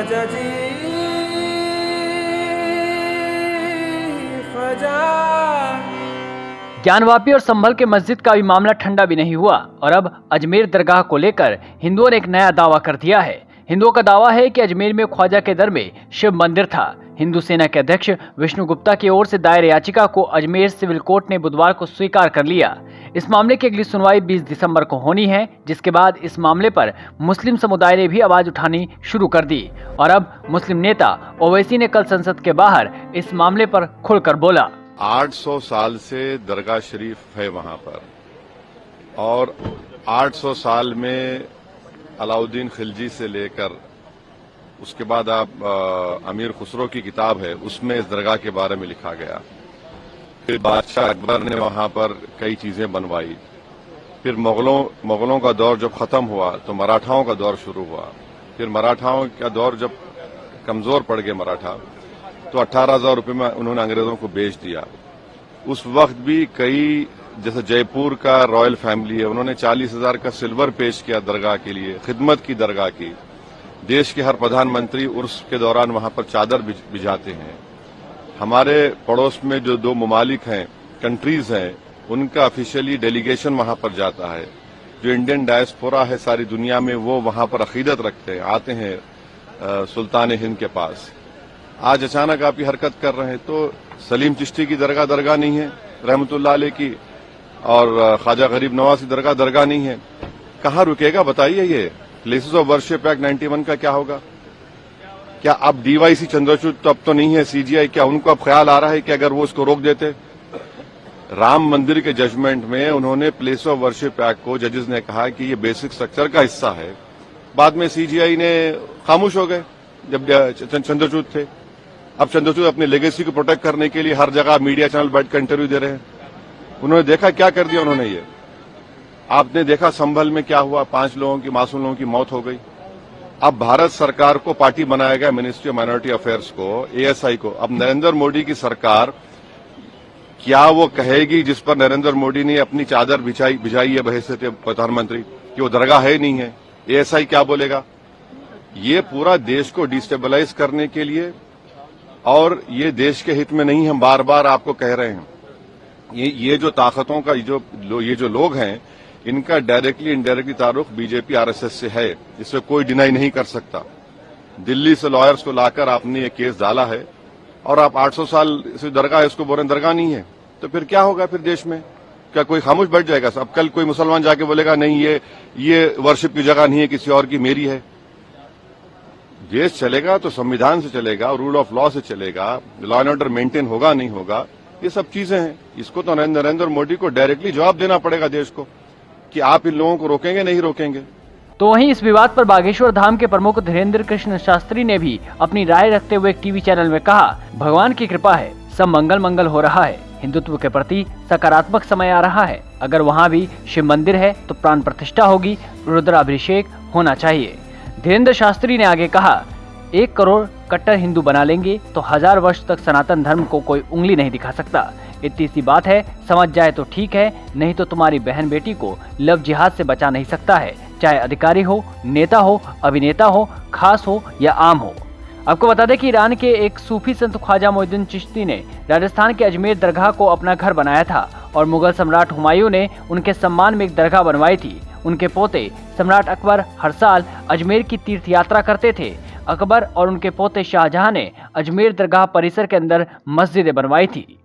ख्वाजा जी ख्वाजा। ज्ञानवापी और संभल के मस्जिद का भी मामला ठंडा भी नहीं हुआ और अब अजमेर दरगाह को लेकर हिंदुओं ने एक नया दावा कर दिया है। हिंदुओं का दावा है कि अजमेर में ख्वाजा के दर में शिव मंदिर था। हिंदू सेना के अध्यक्ष विष्णु गुप्ता की ओर से दायर याचिका को अजमेर सिविल कोर्ट ने बुधवार को स्वीकार कर लिया। इस मामले की अगली सुनवाई 20 दिसंबर को होनी है, जिसके बाद इस मामले पर मुस्लिम समुदाय ने भी आवाज उठानी शुरू कर दी और अब मुस्लिम नेता ओवैसी ने कल संसद के बाहर इस मामले पर खुलकर बोला। 800 साल से दरगाह शरीफ है वहां पर और 800 साल में अलाउद्दीन खिलजी से लेकर उसके बाद आप अमीर खुसरो की किताब है उसमें इस दरगाह के बारे में लिखा गया। फिर बादशाह अकबर ने वहां पर कई चीजें बनवाई। फिर मुगलों का दौर जब खत्म हुआ तो मराठाओं का दौर शुरू हुआ। फिर मराठाओं का दौर जब कमजोर पड़ गए मराठा तो 18,000 रुपये में उन्होंने अंग्रेजों को बेच दिया। उस वक्त भी कई जैसे जयपुर का रॉयल फैमिली है, उन्होंने 40,000 का सिल्वर पेश किया दरगाह के लिए, खिदमत की दरगाह की। देश के हर प्रधानमंत्री उर्स के दौरान वहां पर चादर बिछाते हैं। हमारे पड़ोस में जो 2 ममालिक हैं, कंट्रीज हैं, उनका ऑफिशियली डेलीगेशन वहां पर जाता है। जो इंडियन डायस्पोरा है सारी दुनिया में वो वहां पर अकीदत रखते हैं, आते हैं सुल्तान हिंद के पास। आज अचानक आप ये हरकत कर रहे हैं तो सलीम चिश्ती की दरगाह नहीं है रहमतुल्लाह अलैह की, और ख्वाजा गरीब नवाज की दरगाह नहीं है। कहाँ रुकेगा बताइए? ये प्लेसेस ऑफ वर्शिप एक्ट 91 का क्या होगा? क्या अब डीवाईसी चंद्रचूड़ तो अब तो नहीं है, सीजीआई, क्या उनको अब ख्याल आ रहा है कि अगर वो इसको रोक देते? राम मंदिर के जजमेंट में उन्होंने प्लेस ऑफ वर्शिप एक्ट को जजेस ने कहा कि ये बेसिक स्ट्रक्चर का हिस्सा है। बाद में सीजीआई ने खामोश हो गए जब चंद्रचूड़ थे। अब चंद्रचूड़ अपनी लेगेसी को प्रोटेक्ट करने के लिए हर जगह मीडिया चैनल बैठकर इंटरव्यू दे रहे हैं। उन्होंने देखा क्या कर दिया उन्होंने। ये आपने देखा संभल में क्या हुआ, 5 लोगों की, मासूम लोगों की मौत हो गई। अब भारत सरकार को पार्टी बनाया गया, मिनिस्ट्री ऑफ माइनॉरिटी अफेयर्स को, एएसआई को। अब नरेंद्र मोदी की सरकार क्या वो कहेगी जिस पर नरेंद्र मोदी ने अपनी चादर बिछाई है बहैसियत प्रधानमंत्री कि वो दरगाह है नहीं है? एएसआई क्या बोलेगा? ये पूरा देश को डिस्टेबलाइज करने के लिए, और ये देश के हित में नहीं, हम बार बार आपको कह रहे हैं। ये जो ताकतों का ये जो लोग हैं, इनका डायरेक्टली इनडायरेक्टली ताल्लुक बीजेपी आरएसएस से है, इससे कोई डिनाई नहीं कर सकता। दिल्ली से लॉयर्स को लाकर आपने ये केस डाला है और आप 800 साल से दरगाह, इसको बोल रहे दरगाह नहीं है, तो फिर क्या होगा? फिर देश में क्या कोई खामोश बैठ जाएगा? अब कल कोई मुसलमान जाके बोलेगा नहीं ये वर्शिप की जगह नहीं है, किसी और की, मेरी है। देश चलेगा तो संविधान से चलेगा, रूल ऑफ लॉ से चलेगा, लॉ एंड ऑर्डर मेंटेन होगा नहीं होगा, ये सब चीजें हैं। इसको तो नरेंद्र मोदी को डायरेक्टली जवाब देना पड़ेगा देश को कि आप इन लोगों को रोकेंगे नहीं रोकेंगे। तो वहीं इस विवाद पर बागेश्वर धाम के प्रमुख धीरेन्द्र कृष्ण शास्त्री ने भी अपनी राय रखते हुए एक टीवी चैनल में कहा, भगवान की कृपा है, सब मंगल हो रहा है, हिंदुत्व के प्रति सकारात्मक समय आ रहा है। अगर वहाँ भी शिव मंदिर है तो प्राण प्रतिष्ठा होगी, रुद्राभिषेक होना चाहिए। धीरेन्द्र शास्त्री ने आगे कहा, 1 करोड़ कट्टर हिंदू बना लेंगे तो 1000 वर्ष तक सनातन धर्म को कोई उंगली नहीं दिखा सकता। इतनी सी बात है, समझ जाए तो ठीक है, नहीं तो तुम्हारी बहन बेटी को लव जिहाद से बचा नहीं सकता है, चाहे अधिकारी हो, नेता हो, अभिनेता हो, खास हो या आम हो। आपको बता दें कि ईरान के एक सूफी संत ख्वाजा मोइनुद्दीन चिश्ती ने राजस्थान के अजमेर दरगाह को अपना घर बनाया था और मुगल सम्राट हुमायूं ने उनके सम्मान में एक दरगाह बनवाई थी। उनके पोते सम्राट अकबर हर साल अजमेर की तीर्थ यात्रा करते थे। अकबर और उनके पोते शाहजहां ने अजमेर दरगाह परिसर के अंदर मस्जिदें बनवाई थी।